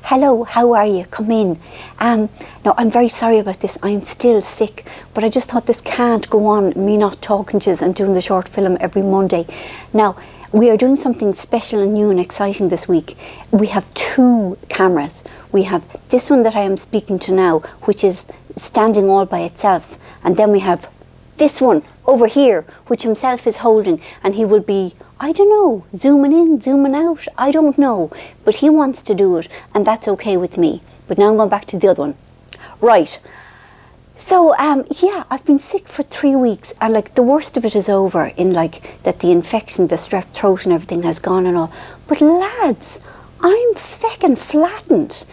Hello, how are you? Come in. No, I'm very sorry about this. I'm still sick, but I just thought this can't go on, me not talking to you and doing the short film every Monday. Now, we are doing something special and new and exciting this week. We have 2 cameras. We have this one that I am speaking to now, which is standing all by itself. And then we have this one over here, which himself is holding, and he will be, I don't know, zooming in, zooming out, I don't know. But he wants to do it, and that's okay with me. But now I'm going back to the other one. Right. So, yeah, I've been sick for 3 weeks, and like the worst of it is over in like that the infection, the strep throat and everything has gone and all. But lads, I'm feckin' flattened.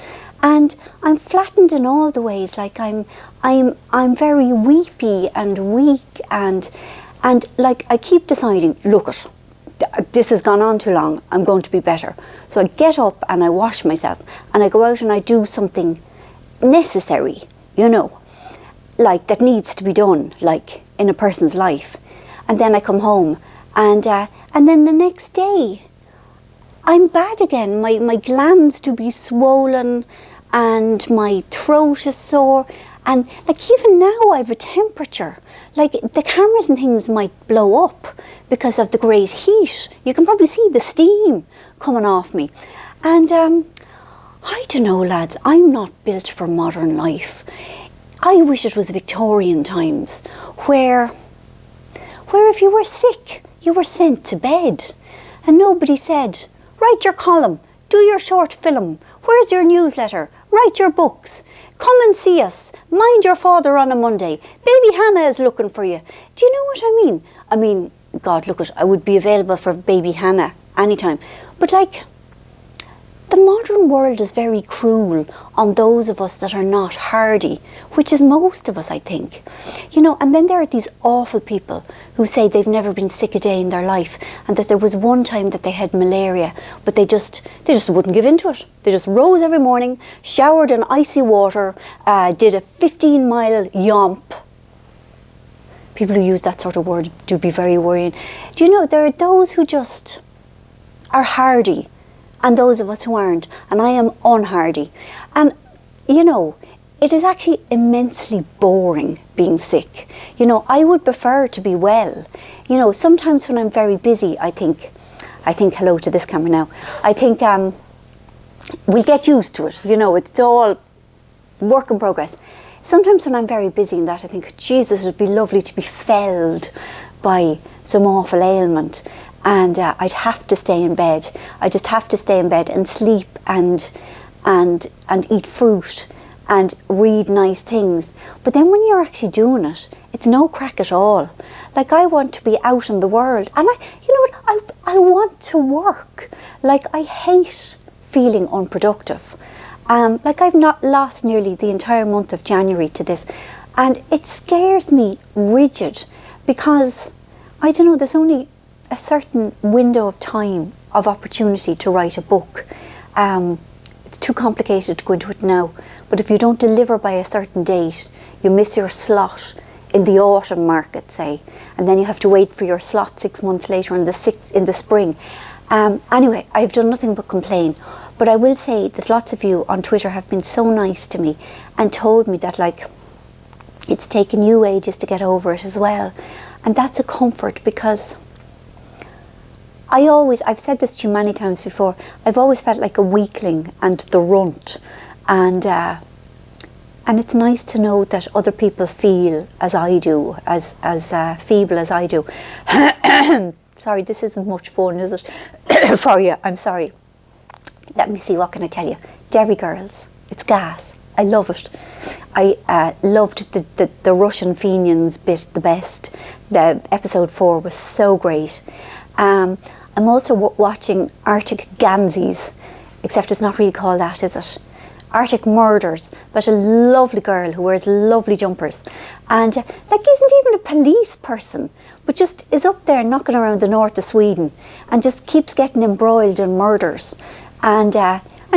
And I'm flattened in all the ways, like I'm very weepy and weak and like I keep deciding, look it, this has gone on too long, I'm going to be better. So I get up and I wash myself and I go out and I do something necessary, you know, like that needs to be done, like in a person's life. And then I come home and then the next day I'm bad again. My glands do be swollen and my throat is sore, and like even now I have a temperature. Like the cameras and things might blow up because of the great heat. You can probably see the steam coming off me. And I don't know, lads, I'm not built for modern life. I wish it was Victorian times where if you were sick, you were sent to bed and nobody said, write your column, do your short film, where's your newsletter, write your books, come and see us, mind your father on a Monday, baby Hannah is looking for you. Do you know what I mean? I mean, God, look, I would be available for baby Hannah anytime. But like, the modern world is very cruel on those of us that are not hardy, which is most of us, I think. You know, and then there are these awful people who say they've never been sick a day in their life and that there was one time that they had malaria, but they just wouldn't give in to it. They just rose every morning, showered in icy water, did a 15-mile yomp. People who use that sort of word do be very worrying. Do you know, there are those who just are hardy, and those of us who aren't, and I am unhardy. And, you know, it is actually immensely boring being sick. You know, I would prefer to be well. You know, sometimes when I'm very busy, I think, hello to this camera now, I think we'll get used to it. You know, it's all work in progress. Sometimes when I'm very busy in that, I think, Jesus, it would be lovely to be felled by some awful ailment. And I'd have to stay in bed. I just have to stay in bed and sleep and eat fruit and read nice things. But then when you're actually doing it, it's no crack at all. Like, I want to be out in the world, and you know what? I want to work. Like, I hate feeling unproductive. Like, I've not lost nearly the entire month of January to this, and it scares me rigid because I don't know. There's only a certain window of time of opportunity to write a book. It's too complicated to go into it now, but if you don't deliver by a certain date, you miss your slot in the autumn market, say, and then you have to wait for your slot 6 months later in the spring. Anyway, I've done nothing but complain, but I will say that lots of you on Twitter have been so nice to me and told me that, like, it's taken you ages to get over it as well, and that's a comfort because I've said this to you many times before, I've always felt like a weakling and the runt, and it's nice to know that other people feel as I do, as feeble as I do. Sorry, this isn't much fun, is it? For you, I'm sorry. Let me see, what can I tell you? Derry Girls, it's gas. I love it. I loved the Russian Fenians bit the best. The episode 4 was so great. I'm also watching Arctic Ganses, except it's not really called that, is it? Arctic Murders, but a lovely girl who wears lovely jumpers and like isn't even a police person, but just is up there knocking around the north of Sweden and just keeps getting embroiled in murders and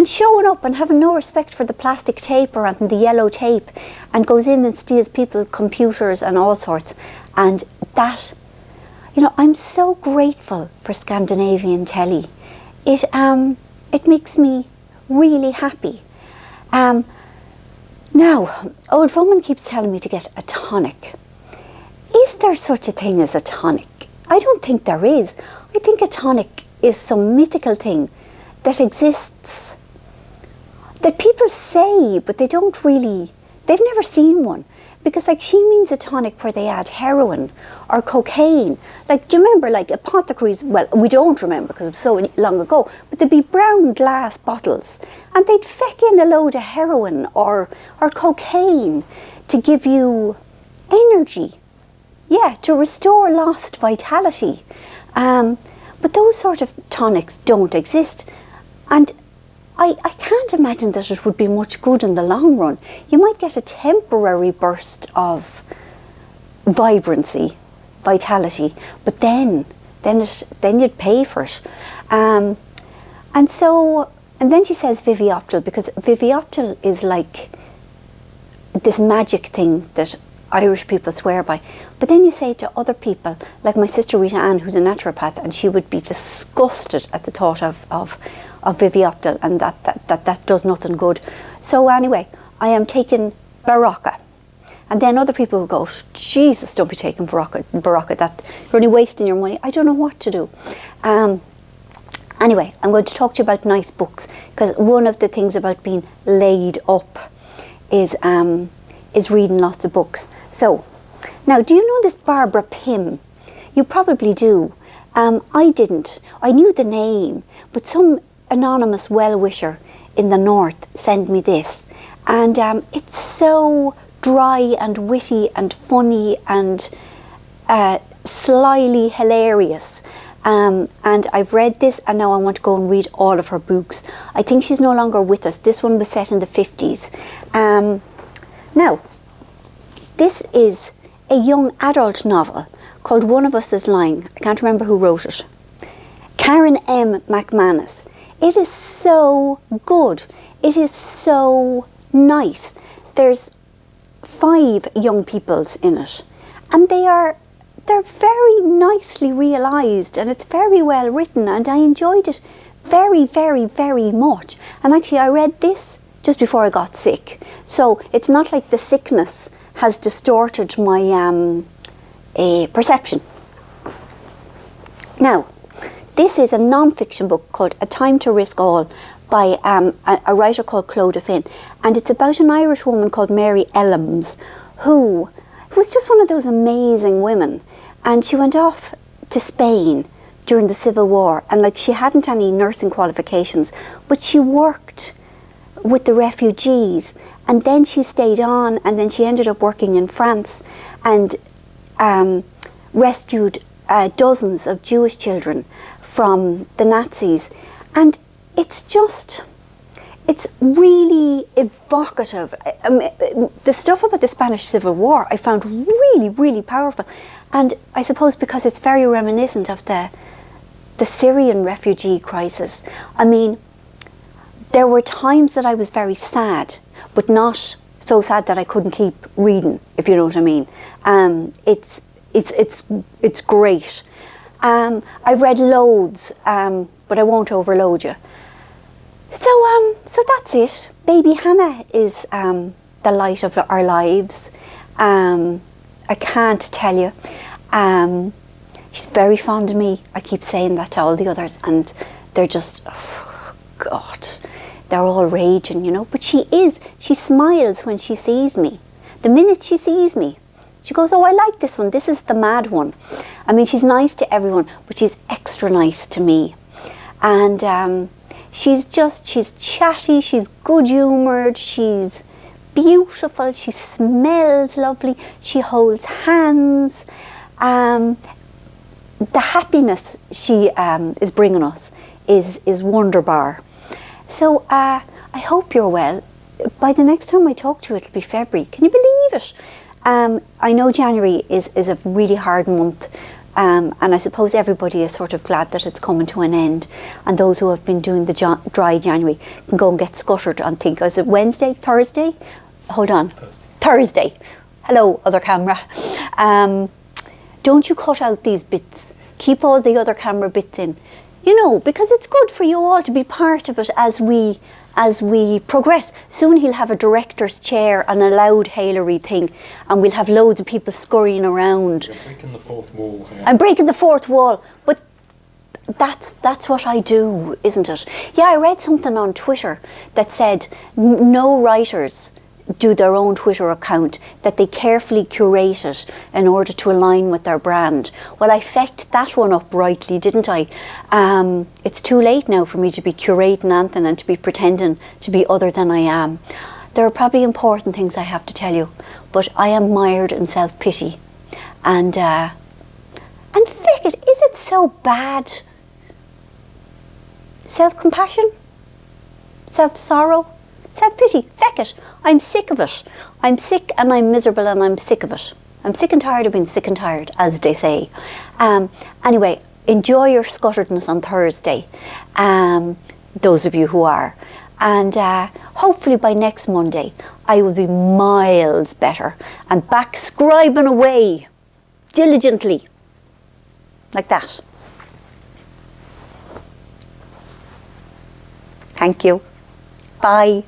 showing up and having no respect for the plastic tape or the yellow tape, and goes in and steals people's computers and all sorts. And that, you know, I'm so grateful for Scandinavian telly. It makes me really happy. Now, old woman keeps telling me to get a tonic. Is there such a thing as a tonic? I don't think there is. I think a tonic is some mythical thing that exists, that people say, but they don't really, they've never seen one. Because like she means a tonic where they add heroin or cocaine. Like, do you remember like apothecaries? Well, we don't remember because it was so long ago, but there'd be brown glass bottles and they'd feck in a load of heroin or cocaine to give you energy. Yeah, to restore lost vitality. But those sort of tonics don't exist. And I can't imagine that it would be much good in the long run. You might get a temporary burst of vibrancy, vitality, but then you'd pay for it. And then she says Vivioptil, because Vivioptil is like this magic thing that Irish people swear by. But then you say to other people, like my sister Rita Ann, who's a naturopath, and she would be disgusted at the thought of Vivioptil, and that does nothing good. So anyway, I am taking Barocca. And then other people will go, Jesus, don't be taking Barocca, that you're only wasting your money. I don't know what to do. Anyway, I'm going to talk to you about nice books, because one of the things about being laid up is reading lots of books. So, now, do you know this Barbara Pym? You probably do. I didn't. I knew the name, but some anonymous well-wisher in the north sent me this, and it's so dry and witty and funny and slyly hilarious, and I've read this and now I want to go and read all of her books. I think she's no longer with us. This one was set in the 50s. Now, this is a young adult novel called One of Us is Lying. I can't remember who wrote it. Karen M. McManus. It is so good. It is so nice. There's 5 young peoples in it, and they're very nicely realised, and it's very well written, and I enjoyed it very, very, very much. And actually I read this just before I got sick, so it's not like the sickness has distorted my perception. Now, this is a non-fiction book called A Time to Risk All by a writer called Clodagh Finn, and it's about an Irish woman called Mary Ellams, who was just one of those amazing women, and she went off to Spain during the Civil War, and like she hadn't any nursing qualifications, but she worked with the refugees, and then she stayed on, and then she ended up working in France and rescued dozens of Jewish children from the Nazis. And it's really evocative. The stuff about the Spanish Civil War I found really, really powerful, and I suppose because it's very reminiscent of the Syrian refugee crisis. I mean, there were times that I was very sad, but not so sad that I couldn't keep reading, if you know what I mean. It's great. I've read loads, but I won't overload you. So that's it. Baby Hannah is the light of our lives. I can't tell you. She's very fond of me. I keep saying that to all the others, and they're just, oh God, they're all raging, you know. But she smiles when she sees me. The minute she sees me, she goes, oh, I like this one. This is the mad one. I mean, she's nice to everyone, but she's extra nice to me. And she's chatty, she's good-humoured, she's beautiful, she smells lovely, she holds hands. The happiness she is bringing us is wonderbar. So I hope you're well. By the next time I talk to you, it'll be February. Can you believe it? I know January is a really hard month, and I suppose everybody is sort of glad that it's coming to an end, and those who have been doing the dry January can go and get scuttered and think, is it Wednesday, Thursday? Hold on. Thursday. Hello, other camera. Don't you cut out these bits. Keep all the other camera bits in. You know, because it's good for you all to be part of it as we progress. Soon he'll have a director's chair and a loud hailery thing, and we'll have loads of people scurrying around. You're breaking the fourth wall here. I'm breaking the fourth wall, but that's what I do, isn't it? Yeah, I read something on Twitter that said no writers do their own Twitter account, that they carefully curate it in order to align with their brand. Well, I fecked that one up rightly, didn't I? It's too late now for me to be curating anything and to be pretending to be other than I am. There are probably important things I have to tell you, but I am mired in self-pity. And feck it, is it so bad? Self-compassion? Self-sorrow? Self-pity, feck it. I'm sick of it. I'm sick and I'm miserable and I'm sick of it. I'm sick and tired of being sick and tired, as they say. Anyway, enjoy your scutteredness on Thursday, those of you who are. And hopefully by next Monday, I will be miles better and back scribing away diligently, like that. Thank you. Bye.